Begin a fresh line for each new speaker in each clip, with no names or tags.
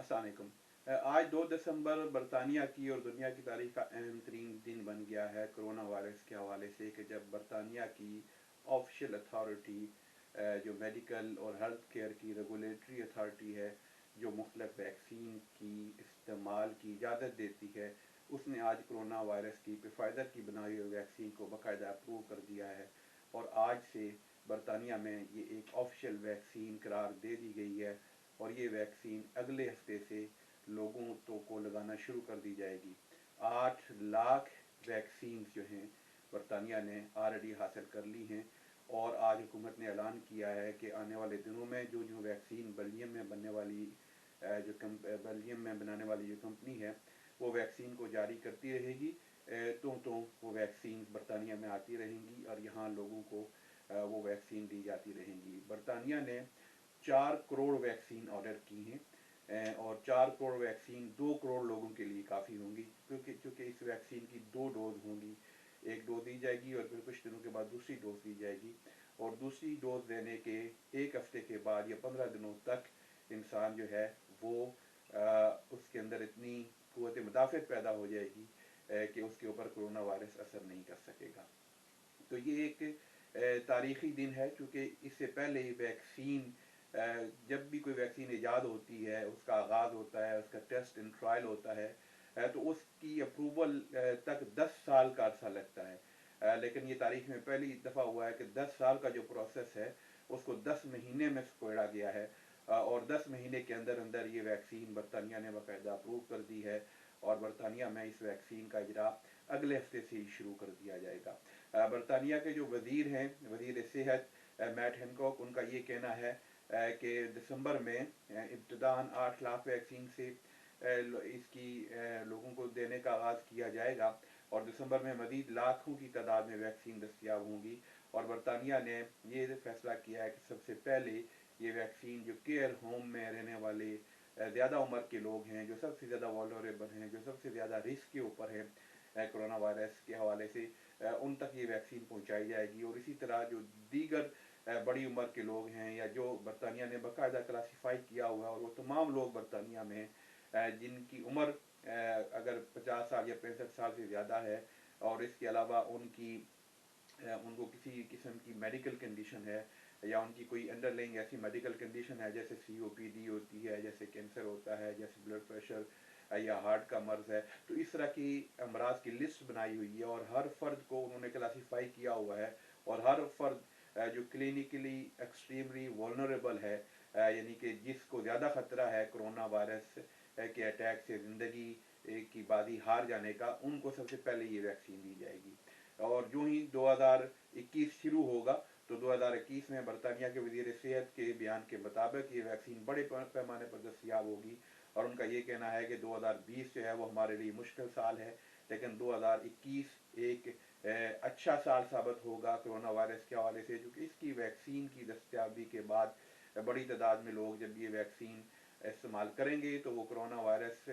अस्सलाम वालेकुम। आज 2 दिसंबर बरतानिया की और दुनिया की तारीख का अहम तरीन दिन बन गया है कोरोना वायरस के हवाले से कि जब बरतानिया की ऑफिशियल अथॉरिटी जो मेडिकल और हेल्थ केयर की रेगुलेटरी अथॉरिटी है, जो मुख्तलिफ वैक्सीन की इस्तेमाल की इजाज़त देती है, उसने आज कोरोना वायरस की फाइज़र की बनाई हुई वैक्सीन को बाकायदा अप्रूव कर दिया है और आज से बरतानिया में ये एक ऑफिशियल वैक्सीन करार दे दी गई है और ये वैक्सीन अगले हफ्ते से लोगों को लगाना शुरू कर दी जाएगी। 8 लाख वैक्सीन जो हैं बरतानिया ने ऑलरेडी हासिल कर ली हैं और आज हुकूमत ने ऐलान किया है कि आने वाले दिनों में जो जो वैक्सीन बेल्जियम में बनने वाली बेल्जियम में बनाने वाली जो कंपनी है वो वैक्सीन को जारी करती रहेगी। तो वो वैक्सीन बरतानिया में आती रहेंगी और यहाँ लोगों को वो वैक्सीन दी जाती रहेंगी। बरतानिया ने 4 करोड़ वैक्सीन ऑर्डर की हैं और 4 करोड़ वैक्सीन 2 करोड़ लोगों के लिए काफ़ी होंगी, क्योंकि इस वैक्सीन की 2 डोज होंगी। एक डोज दी जाएगी और फिर कुछ दिनों के बाद दूसरी डोज दी जाएगी और दूसरी डोज देने के एक हफ्ते के बाद या 15 दिनों तक इंसान जो है वो उसके अंदर इतनी क़ुव्वत मुदाफ़त पैदा हो जाएगी कि उसके ऊपर कोरोना वायरस असर नहीं कर सकेगा। तो ये एक तारीख़ी दिन है, क्योंकि इससे पहले वैक्सीन जब भी कोई वैक्सीन ईजाद होती है, उसका आगाज़ होता है, उसका टेस्ट एंड ट्रायल होता है तो उसकी अप्रूवल तक 10 साल का अरसा लगता है। लेकिन ये तारीख़ में पहली दफ़ा हुआ है कि 10 साल का जो प्रोसेस है उसको 10 महीने में सिकोड़ा गया है और 10 महीने के अंदर अंदर ये वैक्सीन बरतानिया ने बाकायदा अप्रूव कर दी है और बरतानिया में इस वैक्सीन का इजरा अगले हफ्ते से ही शुरू कर दिया जाएगा। बरतानिया के जो वज़ीर हैं, वज़ीर सेहत मैट हैनकॉक, उनका ये कहना है कि दिसंबर में इब्तिदान 8 लाख वैक्सीन से इसकी लोगों को देने का आगाज़ किया जाएगा और दिसंबर में मज़ीद लाखों की तादाद में वैक्सीन दस्तियाब होंगी और बरतानिया ने ये फैसला किया है कि सबसे पहले ये वैक्सीन जो केयर होम में रहने वाले ज़्यादा उम्र के लोग हैं, जो सबसे ज़्यादा वल्नरेबल हैं, जो सबसे ज़्यादा रिस्क के ऊपर हैं कोरोना वायरस के हवाले से, उन तक ये वैक्सीन पहुंचाई जाएगी। और इसी तरह जो दीगर बड़ी उम्र के लोग हैं या जो बरतानिया ने बाकायदा क्लासीफाई किया हुआ है और वो तमाम लोग बरतानिया में जिनकी उम्र अगर 50 साल या 65 साल से ज़्यादा है और इसके अलावा उनको किसी किस्म की मेडिकल कंडीशन है या उनकी कोई अंडरलाइंग ऐसी मेडिकल कंडीशन है जैसे COPD होती है, जैसे कैंसर होता है, जैसे ब्लड प्रेशर या हार्ट का मर्ज़ है, तो इस तरह की अमराज की लिस्ट बनाई हुई है और हर फ़र्द को उन्होंने क्लासीफाई किया हुआ है और हर फ़र्द जो क्लिनिकली एक्सट्रीमली वल्नरेबल है, यानी कि जिसको ज़्यादा ख़तरा है कोरोना वायरस के अटैक से ज़िंदगी की बाजी हार जाने का, उनको सबसे पहले ये वैक्सीन दी जाएगी। और जो ही 2021 शुरू होगा तो 2021 में बरतानिया के वज़ीर सेहत के बयान के मुताबिक ये वैक्सीन बड़े पैमाने पर दस्तियाब होगी और उनका ये कहना है कि 2020 जो है वो हमारे लिए मुश्किल साल है, लेकिन 2021 एक अच्छा साल साबित होगा कोरोना वायरस के हवाले से, क्योंकि इसकी वैक्सीन की दस्तियाबी के बाद बड़ी तादाद में लोग जब ये वैक्सीन इस्तेमाल करेंगे तो वो कोरोना वायरस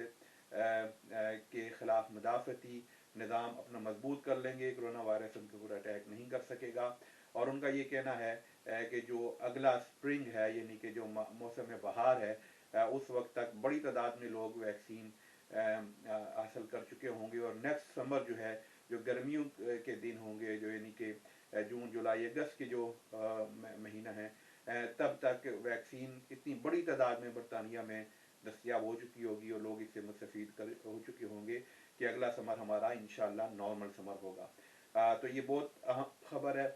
के ख़िलाफ़ मुदाफ़ती निज़ाम अपना मजबूत कर लेंगे, कोरोना वायरस उनके ऊपर अटैक नहीं कर सकेगा। और उनका ये कहना है कि जो अगला स्प्रिंग है, यानी कि जो मौसम बहार है, उस वक्त तक बड़ी तादाद में लोग वैक्सीन हासिल कर चुके होंगे और नेक्स्ट समर जो है, जो गर्मियों के दिन होंगे, जो यानी कि जून जुलाई अगस्त के जो महीना है, तब तक वैक्सीन इतनी बड़ी तादाद में बरतानिया में दस्तियाब हो चुकी होगी और लोग इससे मुस्तफ़ीद हो चुके होंगे कि अगला समर हमारा इंशाअल्लाह नॉर्मल समर होगा। तो ये बहुत अहम खबर है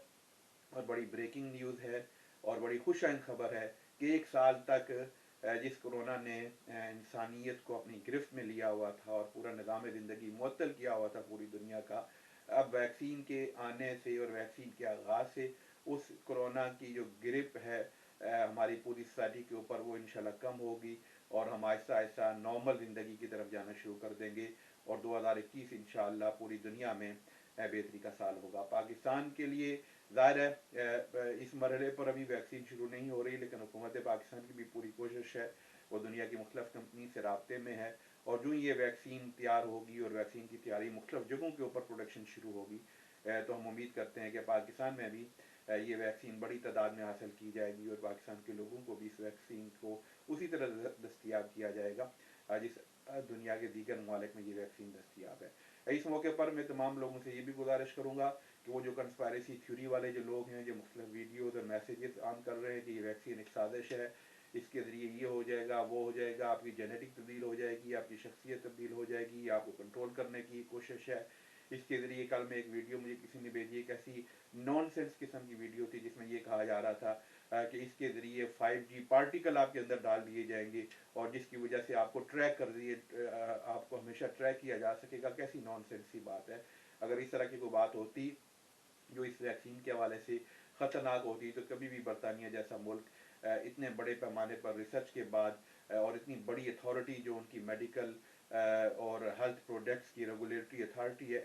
और बड़ी ब्रेकिंग न्यूज़ है और बड़ी खुशआइंद खबर है कि एक साल तक जिस कोरोना ने इंसानियत को अपनी गिरफ्त में लिया हुआ था और पूरा निज़ाम ज़िंदगी मुअत्तल किया हुआ था पूरी दुनिया का, अब वैक्सीन के आने से और वैक्सीन के आगाज़ से उस कोरोना की जो गिरफ्त है हमारी पूरी सोसाइटी के ऊपर, वो इंशाल्लाह कम होगी और हम आहिस्ता आहिस्ता नॉर्मल ज़िंदगी की तरफ जाना शुरू कर देंगे और 2021 इंशाल्लाह पूरी दुनिया में बेहतरी का साल होगा। पाकिस्तान के लिए ज़ाहिर है इस मरहले पर अभी वैक्सीन शुरू नहीं हो रही, लेकिन हुकूमत पाकिस्तान की भी पूरी कोशिश है, वो दुनिया की मुख्तलिफ कंपनी से राब्ते में है और जो ये वैक्सीन तैयार होगी और वैक्सीन की तैयारी मुख्तलिफ जगहों के ऊपर प्रोडक्शन शुरू होगी, तो हम उम्मीद करते हैं कि पाकिस्तान में भी ये वैक्सीन बड़ी तादाद में हासिल की जाएगी और पाकिस्तान के लोगों को भी इस वैक्सीन को उसी तरह दस्तियाब किया जाएगा जिस दुनिया के दीगर ममालिक में ये वैक्सीन दस्तियाब है। इस मौके पर मैं तमाम लोगों से ये भी गुजारिश करूँगा कि वो जो कंस्पायरेसी थ्योरी वाले जो लोग हैं, जो मुख्तलिफ वीडियोज़ और मैसेजेस ऑन कर रहे हैं कि ये वैक्सीन एक साजिश है, इसके ज़रिए ये हो जाएगा, वो हो जाएगा, आपकी जेनेटिक तब्दील हो जाएगी, आपकी शख्सियत तब्दील हो जाएगी, आपको कंट्रोल करने की कोशिश है। इसके ज़रिए कल में एक वीडियो मुझे किसी ने भेजी, एक ऐसी नॉनसेंस किस्म की वीडियो थी जिसमें ये कहा जा रहा था कि इसके ज़रिए 5G पार्टिकल आपके अंदर डाल दिए जाएंगे और जिसकी वजह से आपको ट्रैक कर दिए, आपको हमेशा ट्रैक किया जा सकेगा। कैसी नॉनसेंस सी बात है। अगर इस तरह की कोई बात होती जो इस वैक्सीन के हवाले से ख़तरनाक होती, तो कभी भी बरतानिया जैसा मुल्क इतने बड़े पैमाने पर रिसर्च के बाद और इतनी बड़ी अथॉरिटी जो उनकी मेडिकल और हेल्थ प्रोडक्ट्स की रेगुलेटरी अथॉरिटी है,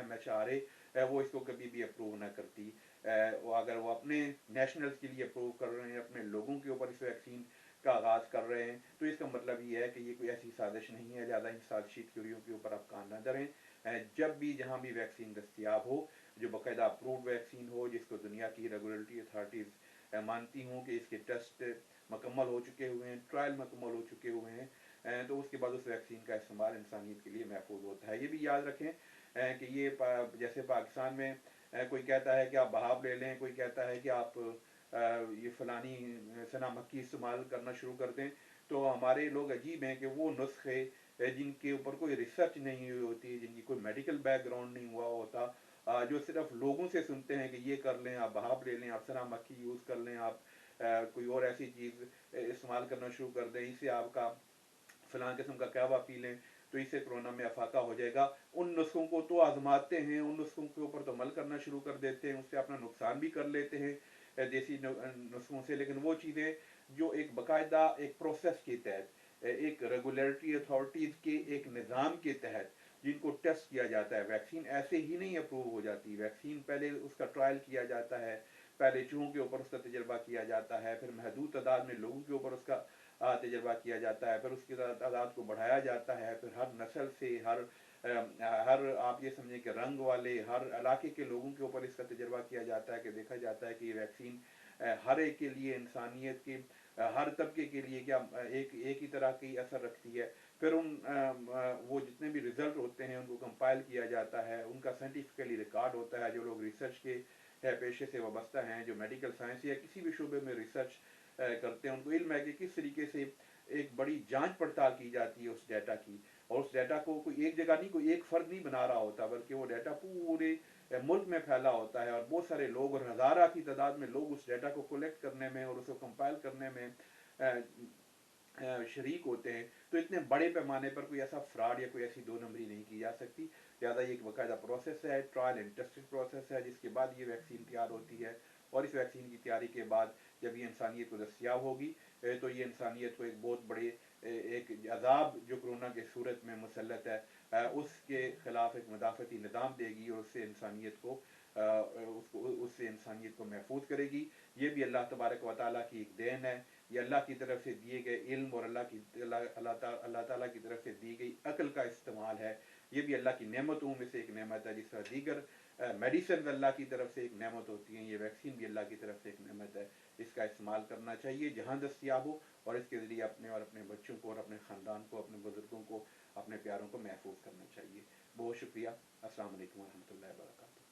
MHRA, वो इसको कभी भी अप्रूव ना करती। अगर वो अपने नेशनल्स के लिए अप्रूव कर रहे हैं, अपने लोगों के ऊपर इस वैक्सीन का आगाज़ कर रहे हैं, तो इसका मतलब ये है कि ये कोई ऐसी साजिश नहीं है। ज़्यादा इन साजिशी थ्योरियों के ऊपर आप कान न धरें। जब भी जहाँ भी वैक्सीन दस्तियाब हो, जो बाकायदा अप्रूव्ड वैक्सीन हो, जिसको दुनिया की रेगुलेटरी अथॉरिटीज़ मानती हूँ कि इसके टेस्ट मुकम्मल हो चुके हुए हैं, ट्रायल मुकम्मल हो चुके हुए हैं, तो उसके बाद उस वैक्सीन का इस्तेमाल इंसानियत के लिए महफूज होता है। ये भी याद रखें कि ये जैसे पाकिस्तान में कोई कहता है कि आप बहाव ले लें, कोई कहता है कि आप ये फ़लानी सना मक्खी इस्तेमाल करना शुरू कर दें, तो हमारे लोग अजीब हैं कि वो नुस्खे जिनके ऊपर कोई रिसर्च नहीं हुई होती, जिनकी कोई मेडिकल बैकग्राउंड नहीं हुआ होता, जो सिर्फ लोगों से सुनते हैं कि ये कर लें, आप बहाव ले लें, आप सना मक्खी यूज़ कर लें, आप कोई और ऐसी चीज़ इस्तेमाल करना शुरू कर दें, इससे आपका फ़लाँ किस्म का कहवा पी लें तो इससे कोरोना में अफाका हो जाएगा। उन नुस्खों को तो आजमाते हैं, उन नुस्खों के ऊपर तो अमल करना शुरू कर देते हैं, उससे अपना नुकसान भी कर लेते हैं देसी नुस्खों से। लेकिन वो चीज़ें जो एक बाकायदा एक प्रोसेस के तहत, एक रेगुलेटरी अथॉरिटीज़ के एक निज़ाम के तहत जिनको टेस्ट किया जाता है, वैक्सीन ऐसे ही नहीं अप्रूव हो जाती। वैक्सीन पहले उसका ट्रायल किया जाता है, पहले चूहों के ऊपर उसका तजर्बा किया जाता है, फिर महदूद तादाद में लोगों के ऊपर उसका तजर्बा किया जाता है, फिर उसकी तादाद को बढ़ाया जाता है, फिर हर नस्ल से, हर आप ये समझें कि रंग वाले हर इलाके के लोगों के ऊपर इसका तजर्बा किया जाता है कि देखा जाता है कि ये वैक्सीन हर एक के लिए, इंसानियत के हर तबके के लिए क्या एक ही तरह की असर रखती है। फिर वो जितने भी रिजल्ट होते हैं उनको कंपाइल किया जाता है, उनका साइंटिफिकली रिकॉर्ड होता है। जो लोग रिसर्च के पेशे से वाबस्ता हैं, जो मेडिकल साइंस या किसी भी शोबे में रिसर्च करते हैं, उनको इल्म है कि किस तरीके से एक बड़ी जांच पड़ताल की जाती है उस डाटा की, और उस डाटा को कोई एक जगह नहीं, कोई एक फर्द नहीं बना रहा होता, बल्कि वो डाटा पूरे मुल्क में फैला होता है और बहुत सारे लोग और हज़ारा की तादाद में लोग उस डाटा को कलेक्ट करने में और उसको कंपाइल करने में शरीक होते हैं। तो इतने बड़े पैमाने पर कोई ऐसा फ्रॉड या कोई ऐसी दो नंबरी नहीं की जा सकती। ज़्यादा ये एक बाकायदा प्रोसेस है, ट्रायल एंड टेस्टेड प्रोसेस है, जिसके बाद ये वैक्सीन तैयार होती है। और इस वैक्सीन की तैयारी के बाद जब ये इंसानियत को दस्तियाब होगी, तो ये इंसानियत को एक बहुत बड़े एक अजाब जो कोरोना के सूरत में मुसल्लत है, उसके ख़िलाफ़ एक मदाफ़ती निज़ाम देगी और उससे इंसानियत को उससे इंसानियत को महफूज करेगी। ये भी अल्लाह तबारक व तआला की एक देन है। ये अल्लाह की तरफ से दिए गए इल्म और अल्लाह ताला की तरफ से दी गई अक्ल का इस्तेमाल है। ये भी अल्लाह की नेमतों में से एक नेमत है। जिस तरह दीगर मेडिसिन अल्लाह की तरफ से एक नेमत होती हैं, ये वैक्सीन भी अल्लाह की तरफ से एक नेमत है। इसका इस्तेमाल करना चाहिए जहाँ दस्तियाब हो, और इसके ज़रिए अपने और अपने बच्चों को और अपने ख़ानदान को, अपने बुज़ुर्गों को, अपने प्यारों को महफूज करना चाहिए। बहुत शुक्रिया। अस्सलाम वालेकुम व रहमतुल्लाहि व बरकातहू।